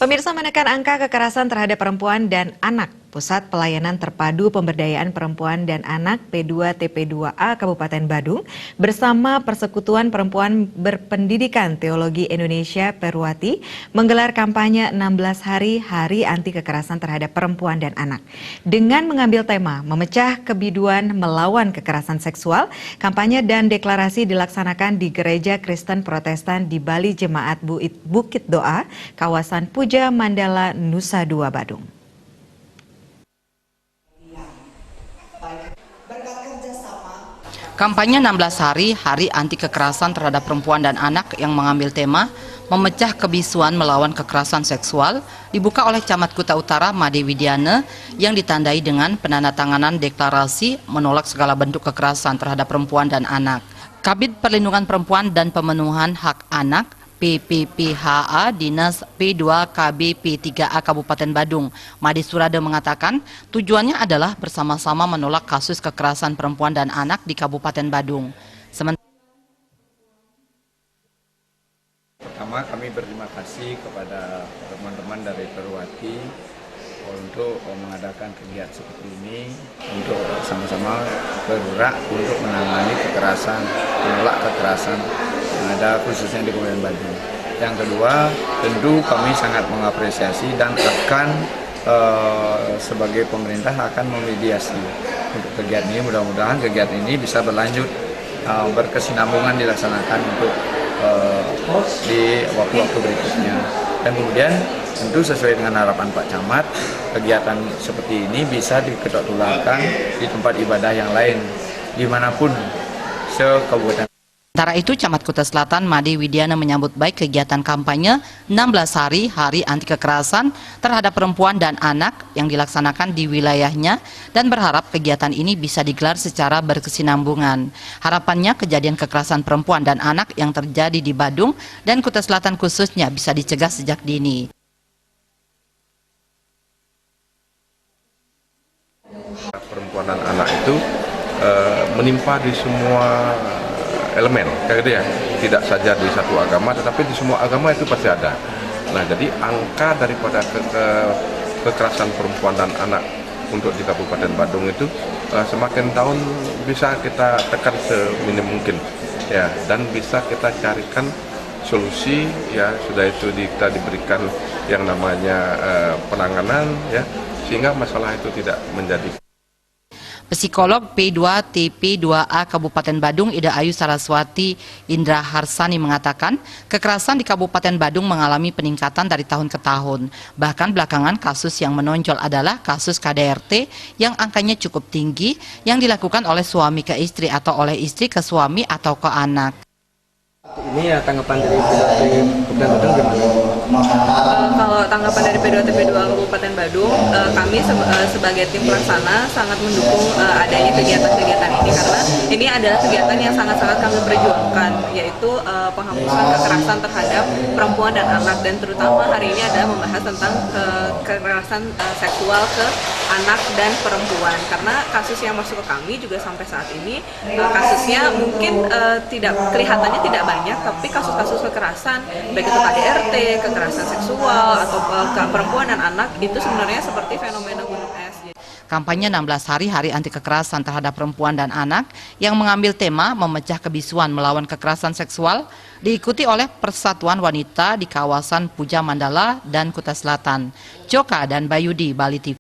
Pemirsa, menekan angka kekerasan terhadap perempuan dan anak, Pusat Pelayanan Terpadu Pemberdayaan Perempuan dan Anak P2TP2A Kabupaten Badung bersama Persekutuan Perempuan Berpendidikan Teologi Indonesia Perwati menggelar kampanye 16 Hari Anti Kekerasan Terhadap Perempuan dan Anak. Dengan mengambil tema memecah kebiduan melawan kekerasan seksual, kampanye dan deklarasi dilaksanakan di Gereja Kristen Protestan di Bali Jemaat Bukit Doa, kawasan Puja Mandala, Nusa Dua, Badung. Kampanye 16 Hari Anti Kekerasan Terhadap Perempuan dan Anak yang mengambil tema memecah kebisuan melawan kekerasan seksual dibuka oleh Camat Kuta Utara Made Widiana yang ditandai dengan penandatanganan deklarasi menolak segala bentuk kekerasan terhadap perempuan dan anak. Kabid Perlindungan Perempuan dan Pemenuhan Hak Anak PPPHA Dinas P2KB-P3A Kabupaten Badung, Made Surada mengatakan tujuannya adalah bersama-sama menolak kasus kekerasan perempuan dan anak di Kabupaten Badung. Pertama, kami berterima kasih kepada teman-teman dari Perwati untuk mengadakan kegiatan seperti ini untuk sama-sama bergerak untuk menangani kekerasan, menolak kekerasan yang ada khususnya di Kabupaten Badung. Yang kedua, tentu kami sangat mengapresiasi dan akan sebagai pemerintah akan memediasi untuk kegiatan ini. Mudah-mudahan kegiatan ini bisa berlanjut, berkesinambungan dilaksanakan untuk di waktu-waktu berikutnya. Dan kemudian tentu sesuai dengan harapan Pak Camat, kegiatan seperti ini bisa diketok-tularkan di tempat ibadah yang lain dimanapun se-Kabupaten. Sementara itu, Camat Kuta Selatan Made Widiana menyambut baik kegiatan kampanye 16 Hari Anti Kekerasan Terhadap Perempuan dan Anak yang dilaksanakan di wilayahnya dan berharap kegiatan ini bisa digelar secara berkesinambungan. Harapannya kejadian kekerasan perempuan dan anak yang terjadi di Badung dan Kuta Selatan khususnya bisa dicegah sejak dini. Perempuan dan anak itu menimpa di semua elemen, kayak gitu ya, tidak saja di satu agama, tetapi di semua agama itu pasti ada. Nah, jadi angka daripada kekerasan perempuan dan anak untuk di Kabupaten Badung itu semakin tahun bisa kita tekan seminim mungkin, ya, dan bisa kita carikan solusi, ya, sudah itu kita diberikan yang namanya penanganan, ya, sehingga masalah itu tidak menjadi. Psikolog P2TP2A Kabupaten Badung Ida Ayu Saraswati Indra Harsani mengatakan kekerasan di Kabupaten Badung mengalami peningkatan dari tahun ke tahun. Bahkan belakangan kasus yang menonjol adalah kasus KDRT yang angkanya cukup tinggi yang dilakukan oleh suami ke istri atau oleh istri ke suami atau ke anak. Ini ya tanggapan dari P2TP Kabupaten Badung gimana? Kalau tanggapan dari P2TP2 Kabupaten Badung, kami sebagai tim pelaksana sangat mendukung adanya kegiatan-kegiatan ini karena ini adalah kegiatan yang sangat-sangat kami perjuangkan, yaitu penghapusan kekerasan terhadap perempuan dan anak, dan terutama hari ini adalah membahas tentang kekerasan seksual ke anak dan perempuan, karena kasus yang masuk ke kami juga sampai saat ini kasusnya mungkin kelihatannya tidak banyak, tapi kasus-kasus kekerasan baik itu KDRT, kekerasan seksual atau ke perempuan dan anak itu sebenarnya seperti fenomena gunung es. Kampanye 16 Hari Anti Kekerasan Terhadap Perempuan dan Anak yang mengambil tema memecah kebisuan melawan kekerasan seksual diikuti oleh Persatuan Wanita di kawasan Puja Mandala dan Kuta Selatan. Joka dan Bayudi, Bali TV.